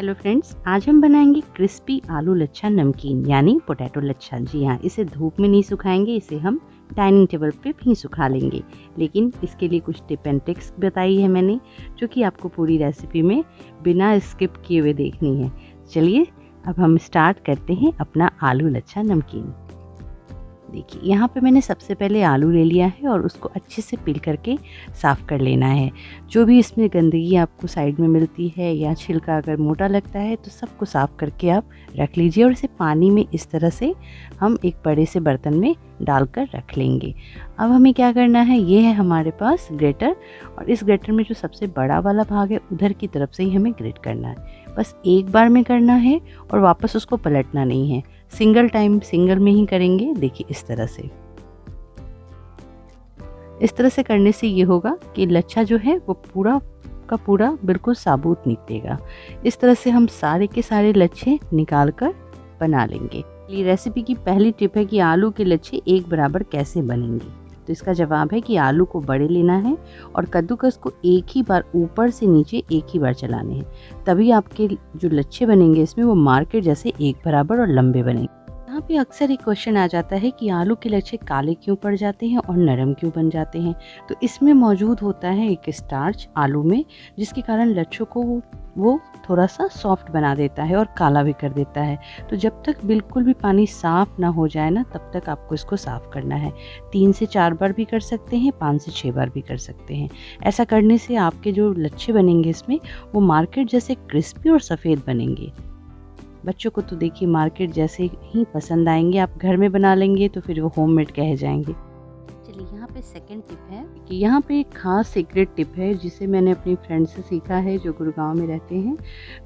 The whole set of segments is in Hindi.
हेलो फ्रेंड्स, आज हम बनाएंगे क्रिस्पी आलू लच्छा नमकीन यानी पोटैटो लच्छा। जी हाँ, इसे धूप में नहीं सुखाएंगे, इसे हम डाइनिंग टेबल पे भी सुखा लेंगे। लेकिन इसके लिए कुछ टिप एंड ट्रिक्स बताई है मैंने, जो कि आपको पूरी रेसिपी में बिना स्किप किए हुए देखनी है। चलिए अब हम स्टार्ट करते हैं अपना आलू लच्छा नमकीन। देखिए यहाँ पे मैंने सबसे पहले आलू ले लिया है और उसको अच्छे से पील करके साफ़ कर लेना है। जो भी इसमें गंदगी आपको साइड में मिलती है या छिलका अगर मोटा लगता है तो सबको साफ़ करके आप रख लीजिए और इसे पानी में इस तरह से हम एक बड़े से बर्तन में डालकर रख लेंगे। अब हमें क्या करना है, ये है हमारे पास ग्रेटर, और इस ग्रेटर में जो सबसे बड़ा वाला भाग है उधर की तरफ से ही हमें ग्रेट करना है। बस एक बार में करना है और वापस उसको पलटना नहीं है, सिंगल टाइम सिंगल में ही करेंगे। देखिए इस तरह से करने से ये होगा कि लच्छा जो है वो पूरा का पूरा बिल्कुल साबुत निकलेगा। इस तरह से हम सारे के सारे लच्छे निकाल कर बना लेंगे। ये रेसिपी की पहली टिप है कि आलू के लच्छे एक बराबर कैसे बनेंगे। तो इसका जवाब है कि आलू को बड़े लेना है और कद्दूकस को एक ही बार ऊपर से नीचे एक ही बार चलाने हैं, तभी आपके जो लच्छे बनेंगे इसमें वो मार्केट जैसे एक बराबर और लंबे बनेंगे। यहाँ पे अक्सर एक क्वेश्चन आ जाता है कि आलू के लच्छे काले क्यों पड़ जाते हैं और नरम क्यों बन जाते हैं। तो इसमें मौजूद होता है एक स्टार्च आलू में, जिसके कारण लच्छों को वो थोड़ा सा सॉफ्ट बना देता है और काला भी कर देता है। तो जब तक बिल्कुल भी पानी साफ़ ना हो जाए ना, तब तक आपको इसको साफ़ करना है। 3 से 4 बार भी कर सकते हैं, 5 से 6 बार भी कर सकते हैं। ऐसा करने से आपके जो लच्छे बनेंगे इसमें वो मार्केट जैसे क्रिस्पी और सफ़ेद बनेंगे। बच्चों को तो देखिए मार्केट जैसे ही पसंद आएंगे, आप घर में बना लेंगे तो फिर वो होममेड कहे जाएंगे। चलिए यहाँ पे सेकंड टिप है कि यहाँ पे एक खास सीक्रेट टिप है जिसे मैंने अपनी फ्रेंड से सीखा है जो गुड़गांव में रहते हैं।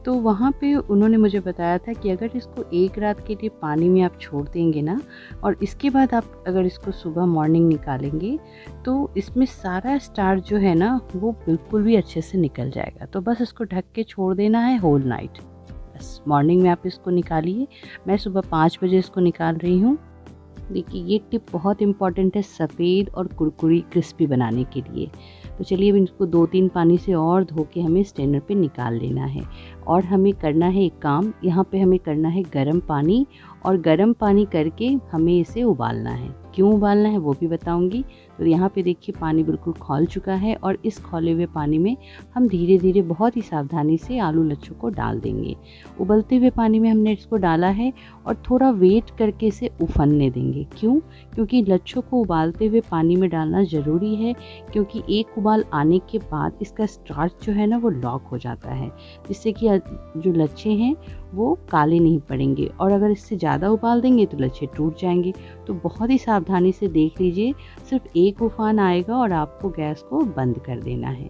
तो वहाँ पे उन्होंने मुझे बताया था कि अगर इसको एक रात के लिए पानी में आप छोड़ देंगे ना, और इसके बाद आप अगर इसको सुबह मॉर्निंग निकालेंगे तो इसमें सारा स्टार्च जो है ना वो बिल्कुल भी अच्छे से निकल जाएगा। तो बस इसको ढक के छोड़ देना है होल नाइट। बस मॉर्निंग में आप इसको निकालिए। मैं सुबह 5 बजे इसको निकाल रही हूँ। देखिए ये टिप बहुत इम्पॉर्टेंट है सफ़ेद और कुरकुरी क्रिस्पी बनाने के लिए। तो चलिए अब इसको 2-3 पानी से और धो के हमें स्ट्रेनर पे निकाल लेना है। और हमें करना है एक काम, यहाँ पे हमें करना है गर्म पानी, और गर्म पानी करके हमें इसे उबालना है। क्यों उबालना है वो भी बताऊंगी। तो यहाँ पे देखिए पानी बिल्कुल खौल चुका है और इस खौले हुए पानी में हम धीरे धीरे बहुत ही सावधानी से आलू लच्छों को डाल देंगे। उबलते हुए पानी में हमने इसको डाला है और थोड़ा वेट करके इसे उफनने देंगे। क्यों? क्योंकि लच्छों को उबालते हुए पानी में डालना ज़रूरी है, क्योंकि एक उबाल आने के बाद इसका स्टार्च जो है ना वो लॉक हो जाता है, जिससे कि जो लच्छे हैं वो काले नहीं पड़ेंगे। और अगर इससे ज़्यादा उबाल देंगे तो लच्छे टूट जाएंगे। तो बहुत ही सावधानी से देख लीजिए, सिर्फ एक उफान आएगा और आपको गैस को बंद कर देना है।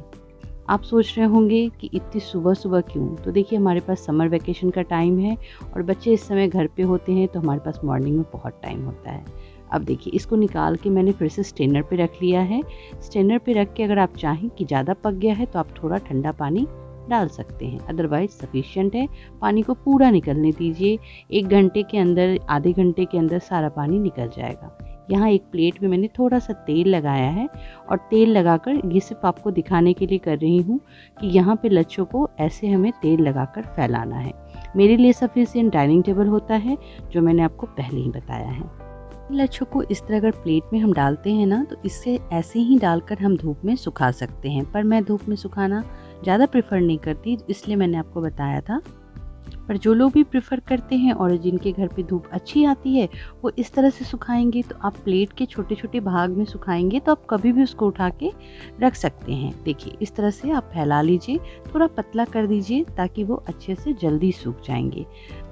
आप सोच रहे होंगे कि इतनी सुबह सुबह क्यों? तो देखिए हमारे पास समर वैकेशन का टाइम है और बच्चे इस समय घर पे होते हैं, तो हमारे पास मॉर्निंग में बहुत टाइम होता है। अब देखिए इसको निकाल के मैंने फिर से स्ट्रेनर पे रख लिया है। स्ट्रेनर पे रख के अगर आप चाहें कि ज़्यादा पक गया है तो आप थोड़ा ठंडा पानी डाल सकते हैं, अदरवाइज सफिशिएंट है। पानी को पूरा निकलने दीजिए। 1 घंटे के अंदर, आधे घंटे के अंदर सारा पानी निकल जाएगा। यहाँ एक प्लेट में मैंने थोड़ा सा तेल लगाया है और तेल लगाकर, ये सिर्फ आपको दिखाने के लिए कर रही हूँ कि यहाँ पे लच्छों को ऐसे हमें तेल लगाकर फैलाना है। मेरे लिए सफिशिएंट डाइनिंग टेबल होता है, जो मैंने आपको पहले ही बताया है। लच्छों को इस तरह अगर प्लेट में हम डालते हैं ना, तो इससे ऐसे ही डालकर हम धूप में सुखा सकते हैं, पर मैं धूप में सुखाना ज़्यादा प्रेफर नहीं करती, इसलिए मैंने आपको बताया था। पर जो लोग भी प्रेफर करते हैं और जिनके घर पे धूप अच्छी आती है, वो इस तरह से सुखाएंगे। तो आप प्लेट के छोटे छोटे भाग में सुखाएंगे तो आप कभी भी उसको उठा के रख सकते हैं। देखिए इस तरह से आप फैला लीजिए, थोड़ा पतला कर दीजिए ताकि वो अच्छे से जल्दी सूख जाएंगे।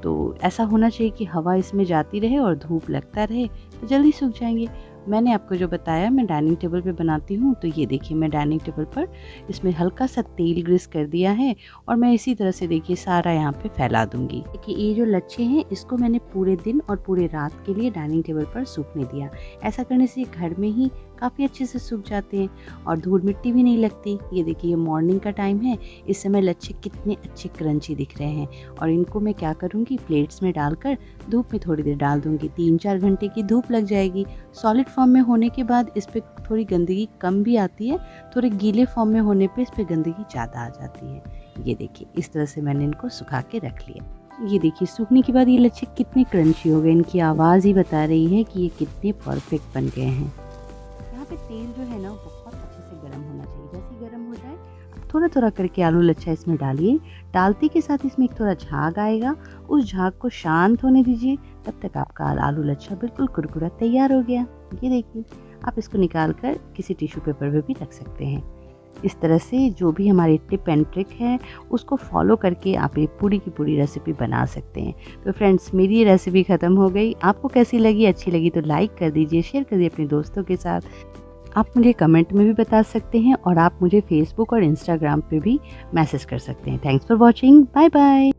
तो ऐसा होना चाहिए कि हवा इसमें जाती रहे और धूप लगता रहे, तो जल्दी सूख जाएंगे। मैंने आपको जो बताया मैं डाइनिंग टेबल पे बनाती हूँ, तो ये देखिए मैं डाइनिंग टेबल पर इसमें हल्का सा तेल ग्रीस कर दिया है और मैं इसी तरह से देखिए सारा यहाँ पे फैला दूंगी। देखिए ये जो लच्छे हैं इसको मैंने पूरे दिन और पूरे रात के लिए डाइनिंग टेबल पर सूखने दिया। ऐसा करने से घर में ही काफ़ी अच्छे से सूख जाते हैं और धूल मिट्टी भी नहीं लगती। ये देखिए ये मॉर्निंग का टाइम है, इस समय लच्छे कितने अच्छे क्रंची दिख रहे हैं। और इनको मैं क्या करूँगी, प्लेट्स में डालकर धूप में थोड़ी देर डाल दूँगी। 3-4 घंटे की धूप लग जाएगी। सॉलिड फॉर्म में होने के बाद इस पर थोड़ी गंदगी कम भी आती है, थोड़े गीले फॉर्म में होने पे इस पर गंदगी ज़्यादा आ जाती है। ये देखिए इस तरह से मैंने इनको सुखा के रख लिया। ये देखिए सूखने के बाद ये लच्छे कितने क्रंची हो गए, इनकी आवाज़ ही बता रही है कि ये कितने परफेक्ट बन गए हैं। यहाँ पे तेल जो है ना बहुत अच्छे से गर्म होना चाहिए। जैसे ही गर्म हो जाए थोड़ा थोड़ा करके आलू लच्छा इसमें डालिए। डालते के साथ इसमें एक थोड़ा झाग आएगा, उस झाग को शांत होने दीजिए। तब तक आपका आलू लच्छा बिल्कुल कुरकुरा तैयार हो गया। ये देखिए आप इसको निकाल कर किसी टिश्यू पेपर पे भी रख सकते हैं। इस तरह से जो भी हमारी टिप एंड ट्रिक है उसको फॉलो करके आप ये पूरी की पूरी रेसिपी बना सकते हैं। तो फ्रेंड्स मेरी ये रेसिपी ख़त्म हो गई। आपको कैसी लगी? अच्छी लगी तो लाइक कर दीजिए, शेयर कर दीजिए अपने दोस्तों के साथ। आप मुझे कमेंट में भी बता सकते हैं और आप मुझे फेसबुक और इंस्टाग्राम पे भी मैसेज कर सकते हैं। Thanks for watching. Bye bye.